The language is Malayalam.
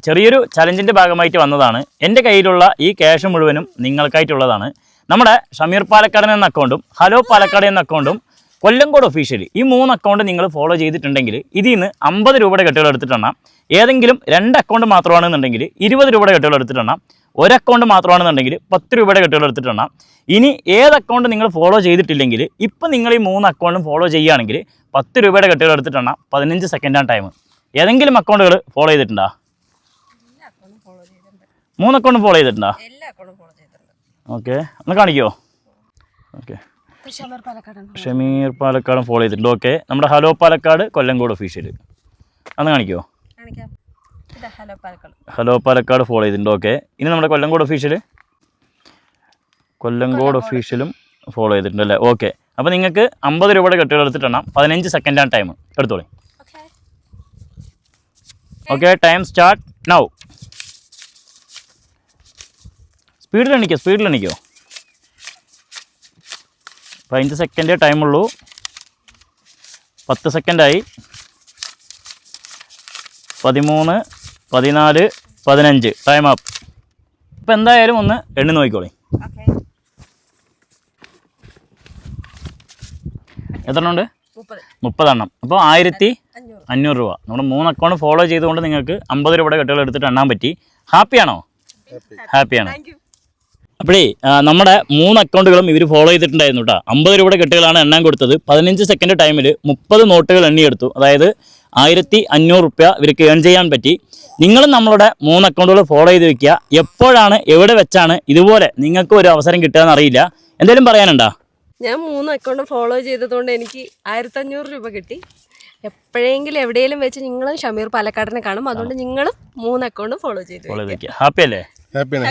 ചെറിയൊരു ചലഞ്ചിൻ്റെ ഭാഗമായിട്ട് വന്നതാണ്. എൻ്റെ കയ്യിലുള്ള ഈ ക്യാഷ് മുഴുവനും നിങ്ങൾക്കായിട്ടുള്ളതാണ്. നമ്മുടെ ഷമീർ പാലക്കാട് എന്ന അക്കൗണ്ടും ഹലോ പാലക്കാട് എന്ന അക്കൗണ്ടും കൊല്ലങ്കോട് ഒഫീഷ്യൽ ഈ 3 അക്കൗണ്ട് നിങ്ങൾ ഫോളോ ചെയ്തിട്ടുണ്ടെങ്കിൽ ഇതിൽ നിന്ന് 50 രൂപയുടെ കെട്ടുകൾ എടുത്തിട്ടെണ്ണാം. ഏതെങ്കിലും 2 അക്കൗണ്ട് മാത്രമാണെന്നുണ്ടെങ്കിൽ 20 രൂപയുടെ കെട്ടുകൾ എടുത്തിട്ടെണ്ണാം. ഒരു അക്കൗണ്ട് മാത്രമാണെന്നുണ്ടെങ്കിൽ 10 രൂപയുടെ കെട്ടുകൾ എടുത്തിട്ടെണ്ണാം. ഇനി ഏത് അക്കൗണ്ട് നിങ്ങൾ ഫോളോ ചെയ്തിട്ടില്ലെങ്കിൽ ഇപ്പം നിങ്ങൾ ഈ 3 അക്കൗണ്ടും ഫോളോ ചെയ്യുകയാണെങ്കിൽ 10 രൂപയുടെ കെട്ടുകൾ എടുത്തിട്ടെണ്ണാം. 15 സെക്കൻഡാണ് ടൈം. ഏതെങ്കിലും അക്കൗണ്ടുകൾ ഫോളോ ചെയ്തിട്ടുണ്ടോ? 3 അക്കൗണ്ട് ഫോളോ ചെയ്തിട്ടുണ്ടോ? ഓക്കെ, ഒന്ന് കാണിക്കുമോ? ഓക്കെ, ഷമീർ പാലക്കാടും ഫോളോ ചെയ്തിട്ടുണ്ട്. ഓക്കെ, നമ്മുടെ ഹലോ പാലക്കാട് കൊല്ലങ്കോട് ഒഫീഷ്യൽ അന്ന് കാണിക്കുമോ? ഹലോ പാലക്കാട് ഫോളോ ചെയ്തിട്ടുണ്ട്. ഓക്കെ, ഇനി നമ്മുടെ കൊല്ലങ്കോട് ഒഫീഷ്യലും ഫോളോ ചെയ്തിട്ടുണ്ട് അല്ലേ? ഓക്കെ, അപ്പോൾ നിങ്ങൾക്ക് 50 രൂപയുടെ കെട്ടുകൾ എടുത്തിട്ടെണ്ണം. 15 സെക്കൻഡാണ് ടൈം. എടുത്തോളി. Okay, time start now. സ്പീഡിൽ എണ്ണിക്കോ. 15 സെക്കൻഡേ ടൈമുള്ളൂ. 10 സെക്കൻഡായി. 13, 14, 15 ടൈം അപ്പ്. ഇപ്പം എന്തായാലും ഒന്ന് എണ്ണി നോക്കിക്കോളി. എത്ര എണ്ണം ഉണ്ട്? 30 എണ്ണം. അപ്പോൾ 1500 രൂപ. നമ്മുടെ 3 അക്കൗണ്ട് ഫോളോ ചെയ്തുകൊണ്ട് നിങ്ങൾക്ക് 50 രൂപയുടെ കെട്ടുകൾ എടുത്തിട്ട് എണ്ണാൻ പറ്റി. ഹാപ്പിയാണോ? ഹാപ്പിയാണ്. അപ്പോഴേ നമ്മുടെ 3 അക്കൗണ്ടുകളും ഇവർ ഫോളോ ചെയ്തിട്ടുണ്ടായിരുന്നു കേട്ടോ. 50 രൂപയുടെ കെട്ടുകളാണ് എണ്ണാൻ കൊടുത്തത്. 15 സെക്കൻഡ് ടൈമിൽ 30 നോട്ടുകൾ എണ്ണിയെടുത്തു. അതായത് 1500 രൂപ ഇവർക്ക് ഏൺ ചെയ്യാൻ പറ്റി. നിങ്ങളും നമ്മളുടെ 3 അക്കൗണ്ടുകൾ ഫോളോ ചെയ്ത് വെക്കുക. എപ്പോഴാണ് എവിടെ വെച്ചാണ് ഇതുപോലെ നിങ്ങൾക്ക് ഒരു അവസരം കിട്ടുകയെന്ന് അറിയില്ല. എന്തെങ്കിലും പറയാനുണ്ടോ? ഞാൻ 3 അക്കൗണ്ട് ഫോളോ ചെയ്തതുകൊണ്ട് എനിക്ക് 1500 രൂപ കിട്ടി. എപ്പോഴെങ്കിലും എവിടെയെങ്കിലും വെച്ച് നിങ്ങളും ഷമീർ പാലക്കാടിനെ കാണും. അതുകൊണ്ട് നിങ്ങളും 3 അക്കൗണ്ടും ഫോളോ ചെയ്ത് വെക്കുക. ഹാപ്പി അല്ലേ? ഹാപ്പിയാണ്.